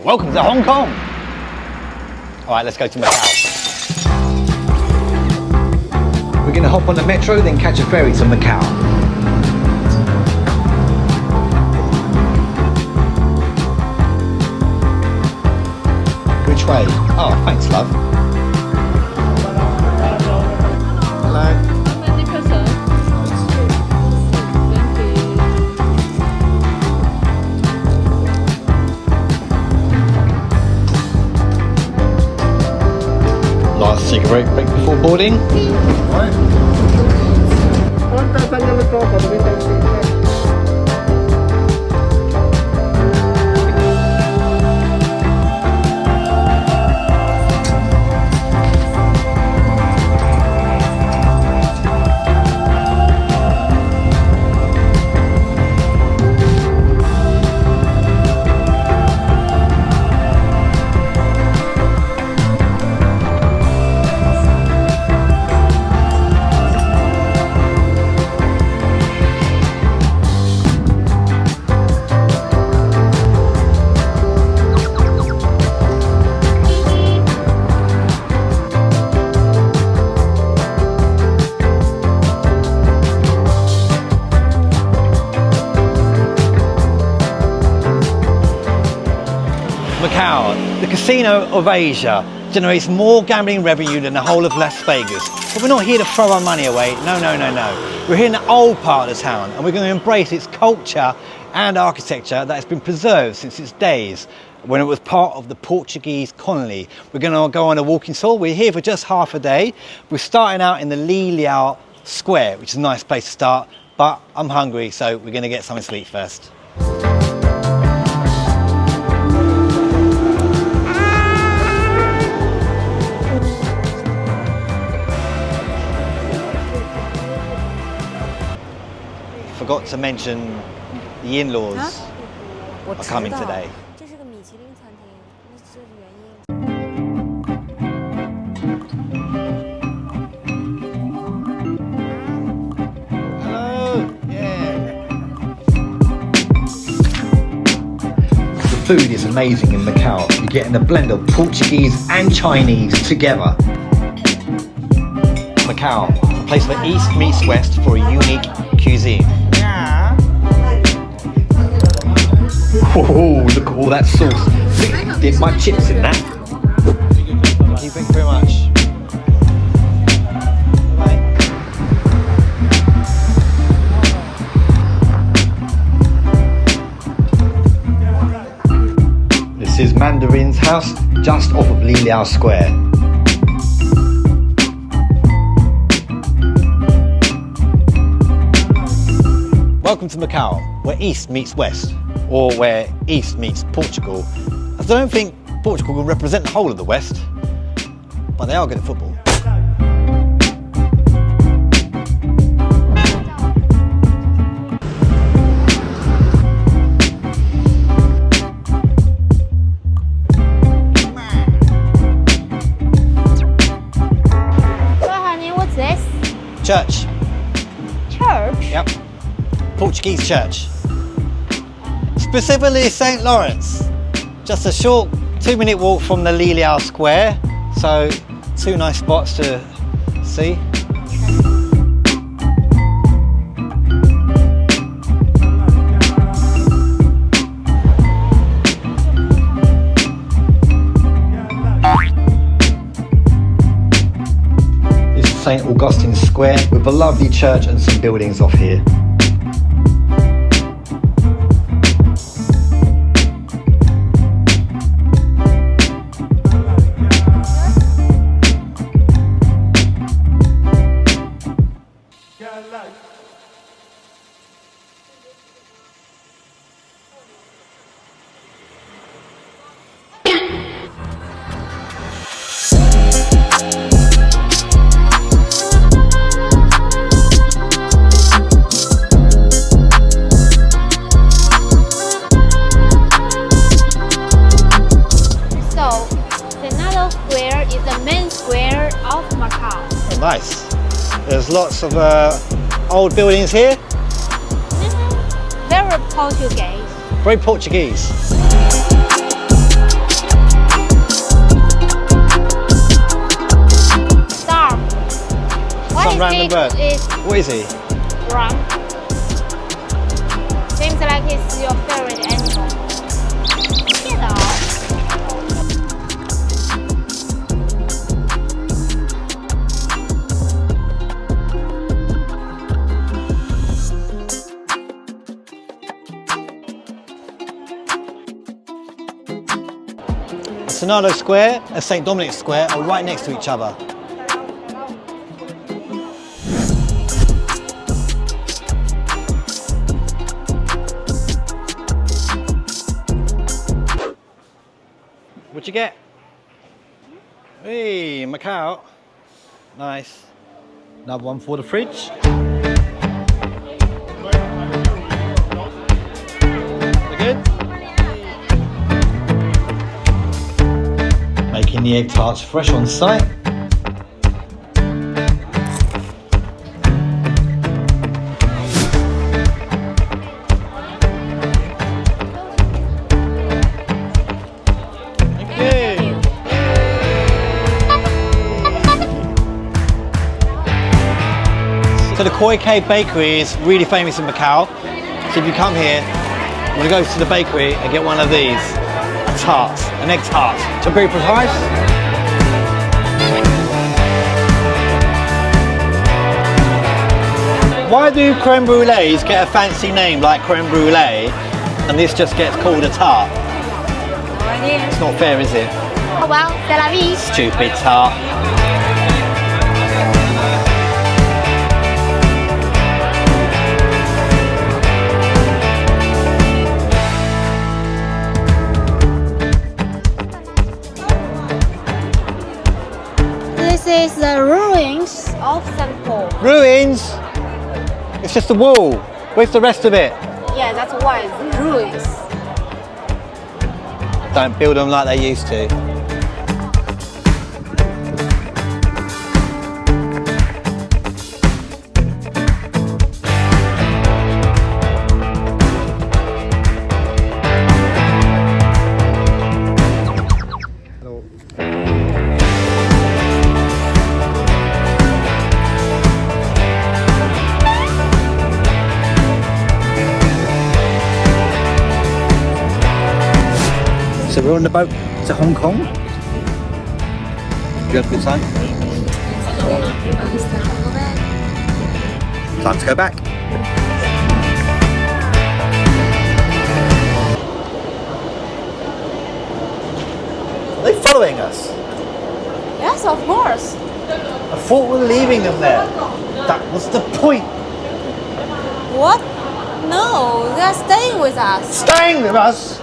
Welcome to Hong Kong. All right, let's go to Macau. We're going to hop on the metro, then catch a ferry to Macau. Which way? Oh, thanks, love. Hello. Last cigarette break before boarding. Right. Macau, the casino of Asia, generates more gambling revenue than the whole of Las Vegas. But we're not here to throw our money away. No, no, no, no. We're here in the old part of the town, and we're going to embrace its culture and architecture that has been preserved since its days when it was part of the Portuguese colony. We're going to go on a walking tour. We're here for just half a day. We're starting out in the Lilau Square, which is a nice place to start, but I'm hungry, so we're going to get something to eat first. Forgot to mention the in-laws are coming today. Hello! Yeah. The food is amazing in Macau. You're getting a blend of Portuguese and Chinese together. Macau, a place where East meets West for a unique cuisine. Oh, look at all that sauce. I think I dip my chips in that. Thank you very much. Bye. This is Mandarin's house, just off of Lilau Square. Welcome to Macau, where East meets West, or where East meets Portugal. I don't think Portugal will represent the whole of the West, but they are good at football. So honey, what's this? Church. Church? Yep. Portuguese church. Specifically St. Lawrence. Just a short 2-minute walk from the Lilau Square. So 2 nice spots to see. This is St. Augustine Square with a lovely church and some buildings off here. Senado Square is the main square of Macau. Oh, nice. There's lots of old buildings here. Very Portuguese. Very Portuguese. bird. Is What is he? rum. Seems like it's your favorite animal. Get off. Senado Square and St. Dominics Square are right next to each other. What'd you get? Hey, Macau. Nice. Another one for the fridge. We're good? Making the egg tarts fresh on site. So the Koi Kei Bakery is really famous in Macau. So if you come here, you want to go to the bakery and get one of these, a tart, an egg tart. To be precise. Why do creme brulees get a fancy name like creme brulee and this just gets called a tart? No idea. It's not fair, is it? Oh well, c'est la vie. Stupid tart. This is the ruins of St. Paul. Ruins? It's just a wall. Where's the rest of it? Yeah, that's why it's ruins. Don't build them like they used to. So we're on the boat to Hong Kong. You had a good time? Time to go back. Are they following us? Yes, of course. I thought we were leaving them there. That was the point. What? No, they're staying with us. Staying with us?